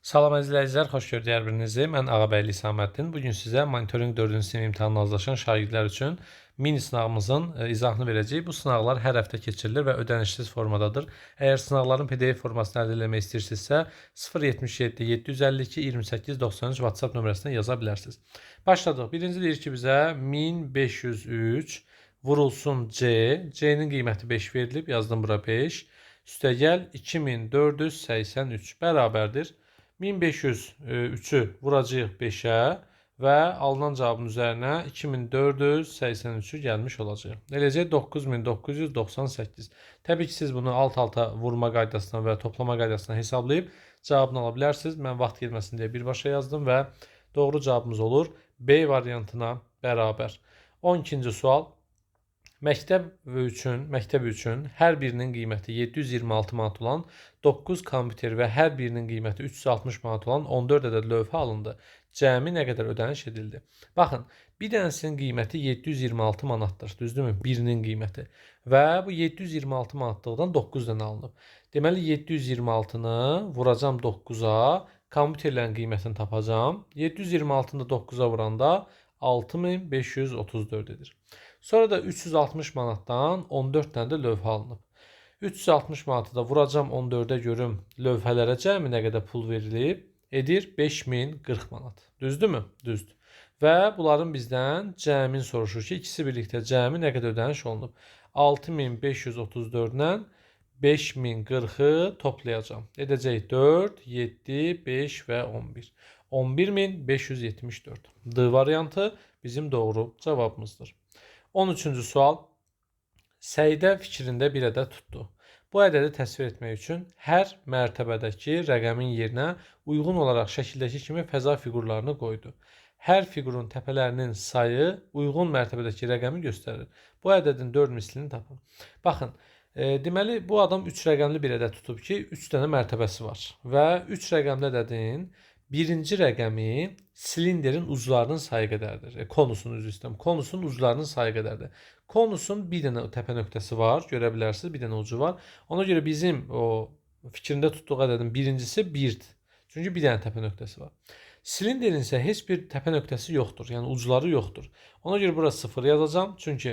Salam əzizləyicilər, xoş gördük hər birinizi. Mən Ağabəyli Saməddin. Bugün sizə monitorinq 4-cü sinif imtahanına hazırlaşan şagirdlər üçün mini sınağımızın izahını verəcəyik. Bu sınaqlar hər həftə keçirilir və ödənişsiz formadadır. Əgər sınaqların PDF formasını əldə etmək istəyirsinizsə, 077 752 28 93 WhatsApp nömrəsinə yaza bilərsiniz. Başladıq. Birinci deyir ki, bizə 1503 vurulsun C. C-nin qiyməti 5 verilib. Yazdım bura 5. Üstəgəl 2483 bərabərdir. 1503'ü vuracağıq 5'ə və alınan cavabın üzərinə 2483'ü gəlmiş olacaq. Eləcə 9998. Təbii ki, siz bunu alt-alta vurma qaydasından və toplama qaydasından hesablayıb cavabını ala bilərsiniz. Mən vaxt getməsin deyə birbaşa yazdım və doğru cavabımız olur B variantına bərabər. 12-ci sual. Məktəb üçün hər birinin qiyməti 726 manat olan 9 kompüter və hər birinin qiyməti 360 manat olan 14 ədəd lövhə alındı. Cəmi nə qədər ödəniş edildi? Baxın, bir dənəsinin qiyməti 726 manatdır, düzdürmü? Birinin qiyməti. Və bu 726 manatlıqdan 9 dənə alınıb. Deməli 726-nı vuracam 9-a, kompüterlərin qiymətini tapacam. 726-nı da 9-a vuranda 6534 edir. Sonra da 360 manatdan 14 dənə də lövhə alınıb. 360 manatı da vuracam 14-ə görüm lövhələrə cəmi nə qədər pul verilib? Edir 5040 manat. Düzdürmü? Düzdür. Və bunların bizdən cəmin soruşur ki, ikisi birlikdə cəmi nə qədər ödəniş olunub? 6534-dən 5040-ı toplayacağım. Edəcək 4, 7, 5 və 11. 11574. D variantı bizim doğru cavabımızdır. 13-cü sual. Səidə fikrində bir ədəd tutdu. Bu ədədi təsvir etmək üçün hər mərtəbədəki rəqəmin yerinə uyğun olaraq şəkildəki kimi fəza fiqurlarını qoydu. Hər fiqurun təpələrinin sayı uyğun mərtəbədəki rəqəmi göstərir. Bu ədədin 4 mislini tapın. Baxın, deməli bu adam 3 rəqəmli bir ədəd tutub ki, 3 dənə mərtəbəsi var. Və 3 rəqəmli ədədin birinci rəqəmi silinderin uclarının sayı qədərdir. Konusun üzü istəyirəm. Konusun uclarının sayı qədərdir. Konusun bir dənə təpə nöqtəsi var, görə bilərsiniz, bir dənə ucu var. Ona görə bizim o fikrində tutduğu ədədin birincisi 1-dir. Çünki bir dənə təpə nöqtəsi var. Silinderin isə heç bir təpə nöqtəsi yoxdur, yəni ucları yoxdur. Ona görə bura 0 yazacağım, çünki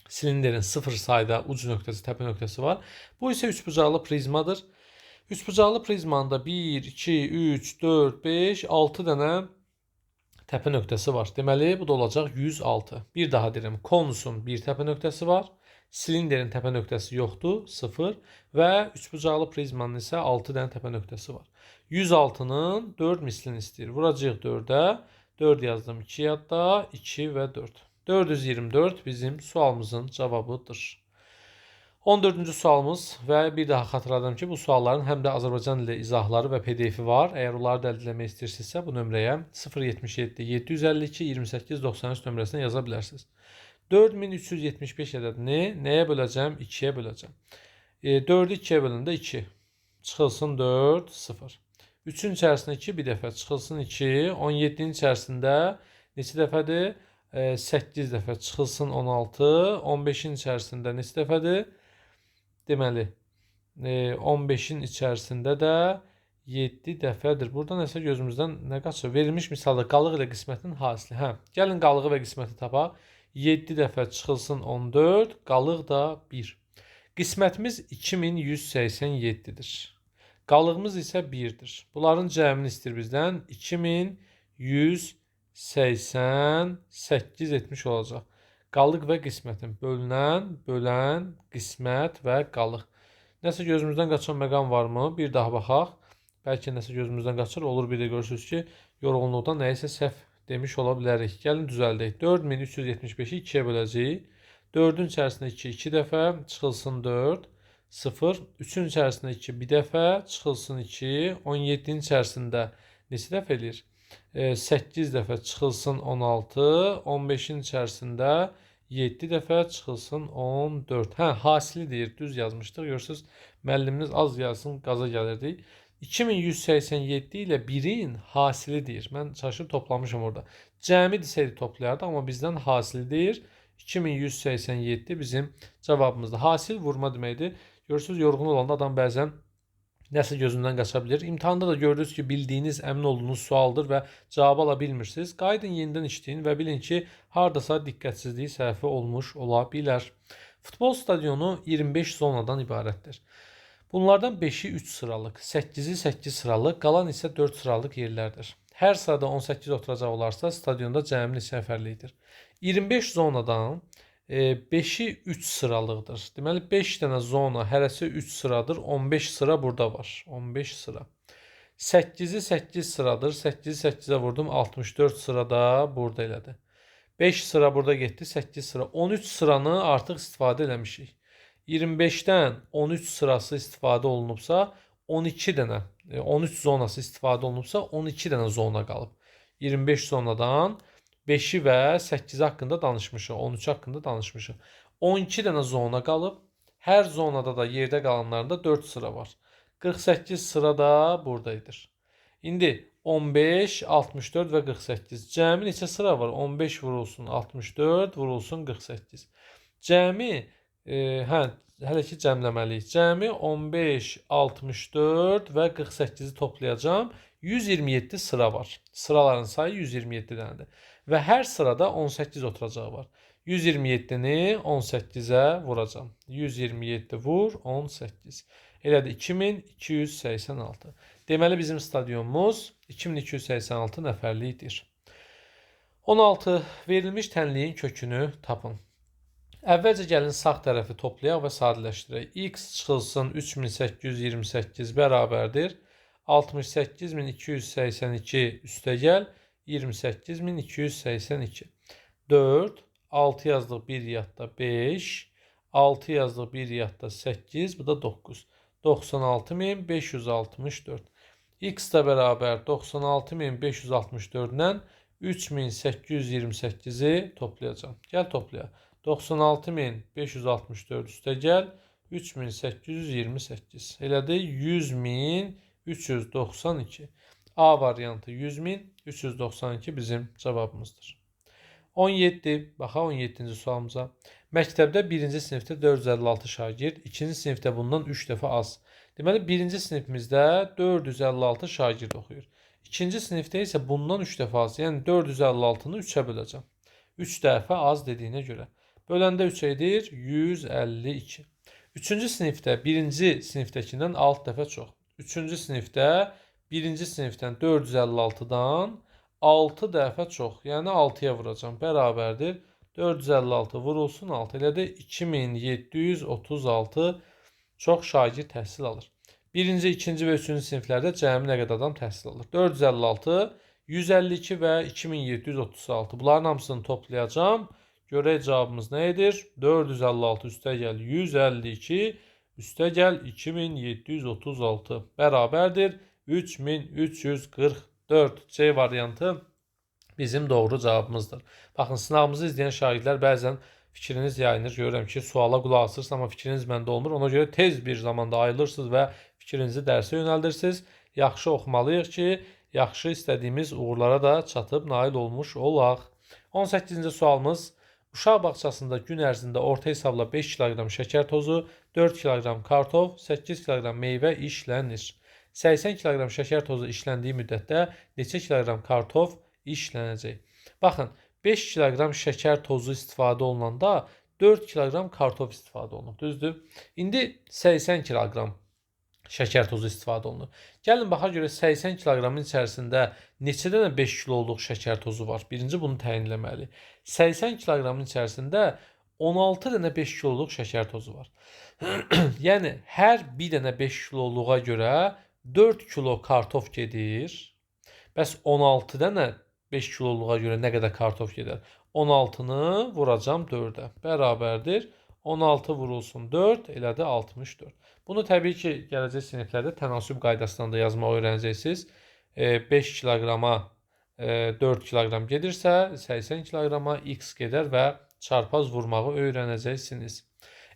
silinderin 0 sayda uc nöqtəsi, təpə nöqtəsi var. Bu isə üçbucaqlı prizmadır. Üçbucaqlı prizmanda 1, 2, 3, 4, 5, 6 dənə təpə nöqtəsi var. Deməli, bu da olacaq 106. Bir daha deyirəm, konusun bir təpə nöqtəsi var. Silinderin təpə nöqtəsi yoxdur, 0 və üçbucaqlı prizmanın isə 6 dənə təpə nöqtəsi var. 106-nın 4 mislini istəyir. Vuracağıq 4-ə. 4 yazdım 2 yadda, 2 və 4. 424 bizim sualımızın cavabıdır. 14-cü sualımız və bir daha xatırladım ki, bu sualların həm də Azərbaycan dili izahları və PDF-i var. Əgər onları da əldə etmək istəyirsinizsə, bu nömrəyə 077 752 28 93 nömrəsinə yaza bilərsiniz. 4375 ədədini nəyə böləcəm? 2-yə böləcəm. 4-ü 2-yə bölündə 2. Çıxılsın 4, 0. 3-ün içərisində 2 bir dəfə, çıxılsın 2. 17-nin içərisində neçə dəfədir? 8 dəfə, çıxılsın 16. 15-in içərisində neçə dəfədir? Deməli, 15-in içərisində də 7 dəfədir. Burada nəsə gözümüzdən nə qaçır? Verilmiş misalda qalıq ilə qismətin hasili. Gəlin qalığı və qisməti tapaq. 7 dəfə çıxılsın 14, qalıq da 1. Qismətimiz 2187-dir. Qalığımız isə 1-dir. Bunların cəmini istəyir bizdən 2188 etmiş olacaq. Qalıq və qismətin bölünən, bölən, qismət və qalıq. Nəsə gözümüzdən qaçan məqam varmı? Bir daha baxaq. Bəlkə nəsə gözümüzdən qaçır. Olur bir də görürsünüz ki, yorğunluqdan nəyisə səhv demiş ola bilərik. Gəlin düzəldək. 4375-i 2-yə böləcəyik. 4-ün içərisində 2, 2 dəfə, çıxılsın 4, 0. 3-ün içərisində 2, bir dəfə, çıxılsın 2. 17-nin içərisində neçə dəfə eləyir? 8 dəfə, çıxılsın 16. 15-in içərisində 7 dəfə, çıxılsın 14. Hasili deyir, düz yazmışdıq. Görürsünüz, müəllimimiz az yazsın, qaza gəlirdik. 2187 ilə 1-in hasili deyir. Mən çalışıb toplamışam orada. Cəmi desəydi toplayardı, amma bizdən hasili deyir. 2187 bizim cavabımızdır. Hasil vurma deməkdir. Görürsünüz, yorğun olanda adam bəzən Nəsə gözündən qaça bilər. İmtahanda da gördünüz ki, bildiyiniz, əmin olduğunuz sualdır və cavab ala bilmirsiniz. Qayıdın, yenidən işləyin və bilin ki, hardasa diqqətsizlik səhvi olmuş ola bilər. Futbol stadionu 25 zonadan ibarətdir. Bunlardan 5-i 3 sıralıq, 8-i 8 sıralıq, qalan isə 4 sıralıq yerlərdir. Hər sırada 18 oturacaq olarsa, stadionda cəmi neçə nəfərlikdir? 25 zonadan 5-i 3 sıralıqdır. Deməli 5 dənə zona, hərəsi 3 sıradır. 15 sıra burada var. 15 sıra. 8-i 8 sıradır. 8-i 8-ə vurdum. 64 sırada burada elədi. 5 sıra burada getdi. 8 sıra. 13 sıranı artıq istifadə eləmişik. 25-dən 13 sırası istifadə olunubsa, 12 dənə, 13 zonası istifadə olunubsa, 12 dənə zona qalıb. 25 zonadan 5-i və 8-i haqqında danışmışıq, 13 haqqında danışmışıq. 12 dənə zona qalıb. Hər zonada da yerdə qalanlarında 4 sıra var. 48 sıra da buradaydır. İndi 15, 64 və 48. Cəmi neçə sıra var? 15 vurulsun 64, vurulsun 48. Cəmi, hələ ki cəmləməliyik. Cəmi 15, 64 və 48-i toplayacağım. 127 sıra var. Sıraların sayı 127 dənədir. Və hər sırada 18 oturacağı var. 127-ni 18-ə vuracağım. 127 vur 18. Elədir 2286. Deməli bizim stadionumuz 2286 nəfərlikdir. 16. Verilmiş tənliyin kökünü tapın. Əvvəlcə gəlin sağ tərəfi toplayaq və sadələşdirək. X çıxılsın 3828 bərabərdir. 68282 üstəgəl 28282. 4, 6 yazdıq 1 yadda 5, 6 yazdıq 1 yadda 8, bu da 9. 96564. X da bərabər 96564-dən 3828-i toplayacağım. Gəl toplayaq. 96564 üstəgəl 3828. Elədir 100.392. A variantı 100.392 bizim cavabımızdır. 17. Baxaq 17-ci sualımıza. Məktəbdə 1-ci sinifdə 456 şagird, 2-ci sinifdə bundan 3 dəfə az. Deməli 1-ci sinifimizdə 456 şagird oxuyur. 2-ci sinifdə isə bundan 3 dəfə az. Yəni 456-nı 3-ə böləcəm. 3 dəfə az dediyinə görə. Böləndə 3 edir 152. 3-cü sinifdə 1-ci sinifdəkindən 6 dəfə çox. 3-cü sinifdə 1-ci sinifdən 456-dan 6 dəfə çox. Yəni 6-ya vuracam. Bərabərdir. 456 vurulsun 6 elədir. 2736 çox şagird təhsil alır. 1-ci, 2-ci və 3-cü siniflərdə cəmi nə qədər adam təhsil alır? 456, 152 və 2736. Bunların hamısını toplayacağım. Görək cavabımız nə edir? 456 üstəgəl 152 üstəgəl 2736 bərabərdir 3344. C variantı bizim doğru cavabımızdır. Baxın, sınavımızı izləyən şagirdlər bəzən fikriniz yayınır. Görürəm ki, suala qulaq asırsınız, amma fikriniz məndə olmur. Ona görə tez bir zamanda ayılırsınız və fikrinizi dərsə yönəldirsiniz. Yaxşı oxumalıyıq ki, yaxşı istədiyimiz uğurlara da çatıb nail olmuş olaq. 18-ci sualımız. Uşaq bağçasında gün ərzində orta hesabla 5 kiloqram şəkər tozu, 4 kiloqram kartof, 8 kiloqram meyvə işlənir. 80 kiloqram şəkər tozu işləndiyi müddətdə neçə kiloqram kartof işlənəcək? Baxın, 5 kiloqram şəkər tozu istifadə olunanda 4 kiloqram kartof istifadə olunur, düzdür? İndi 80 kiloqram şəkər tozu istifadə olunur. Gəlin baxaq görə 80 kiloqramın içərisində neçə dənə 5 kiloluq şəkər tozu var? Birinci bunu təyin etməliyik. 80 kiloqramın içərisində 16 dənə 5 kiloluq şəkər tozu var. Yəni hər bir dənə 5 kiloluğa görə 4 kilo kartof gedir. Bəs 16 dənə 5 kiloluğa görə nə qədər kartof gedər? 16-nı vuracam 4-ə. Bərabərdir. 16 vurulsun 4, elədi 64. Bunu təbii ki, gələcək siniflərdə tənasüb qaydasından da yazmağı öyrənəcəksiniz. 5 kiloqrama 4 kiloqram gedirsə, 80 kiloqrama x gedər və çarpaz vurmağı öyrənəcəksiniz.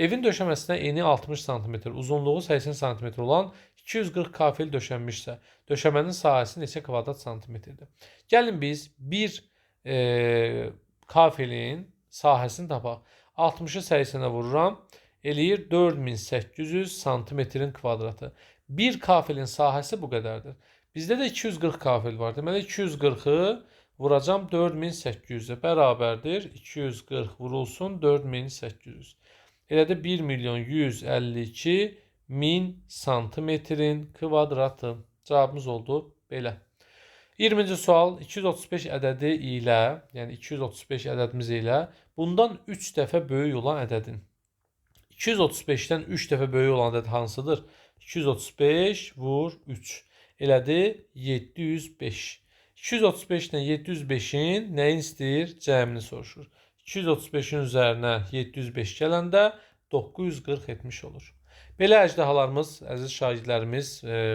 Evin döşəməsinə eni 60 sm, uzunluğu 80 sm olan 240 kafel döşənmişsə, döşəmənin sahəsi neçə kvadrat santimetrdir? Gəlin biz bir kafelin sahəsini tapaq. 60-ı 80-ə vururam. Eləyir 4800 santimetrin kvadratı. Bir kafilin sahəsi bu qədərdir. Bizdə də 240 kafil var. Deməli 240-ı vuracam 4800-ə bərabərdir. 240 vurulsun 4800. Elədi 1 milyon 152 min santimetrin kvadratı. Cavabımız oldu belə. 20-ci sual 235 ədədi ilə, yəni 235 ədədimiz ilə bundan 3 dəfə böyük olan ədədin 235-dən 3 dəfə böyük olan ədəd hansıdır? 235 vur 3. Elədi 705. 235 ilə 705-in nəyin istəyir? Cəmini soruşur. 235-in üzərinə 705 gələndə 940 etmiş olur. Belə əjdahalarımız, əziz şagirdlərimiz,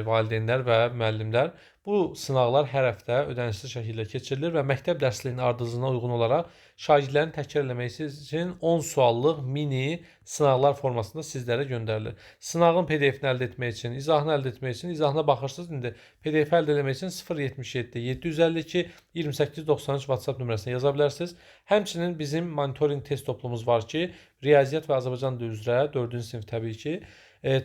valideynlər və müəllimlər, bu sınaqlar hər həftə ödənişsiz şəkildə keçirilir və məktəb dərsliyinin ardıcılığına uyğun olaraq şagirdlərin təkrar eləməsi üçün 10 suallıq mini sınaqlar formasında sizlərə göndərilir. Sınağın PDF-ni əldə etmək üçün, izahını əldə etmək üçün, izahına baxırsınız. İndi PDF əldə etmək üçün 077 752 2893 WhatsApp nömrəsinə yaza bilərsiniz. Həmçinin bizim monitoring test toplumumuz var ki, riyaziyyat və Azərbaycan dili üzrə 4-cü sinif təbii ki,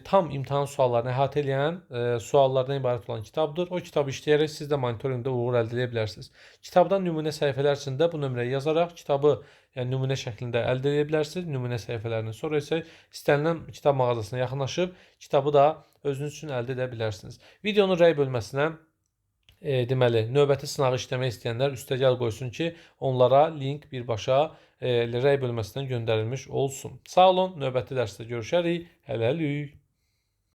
tam imtahan suallarını əhatə edən suallardan ibarət olan kitabdır. O kitabı işləyərək siz də monitorinqdə uğur əldə edə bilərsiniz. Kitabdan nümunə səhifələr içində bu nömrəyə yazaraq kitabı, yəni nümunə şəklində əldə edə bilərsiniz. Nümunə səhifələrini sonra isə istənilən kitab mağazasına yaxınlaşıb kitabı da özünüz üçün əldə edə bilərsiniz. Videonun rəy bölməsinə deməli, növbəti sınağı işləmək istəyənlər üstəgəl qoysun ki, onlara link birbaşa rəy bölməsindən göndərilmiş olsun. Sağ olun, növbəti dərsdə görüşərik. Hələlik.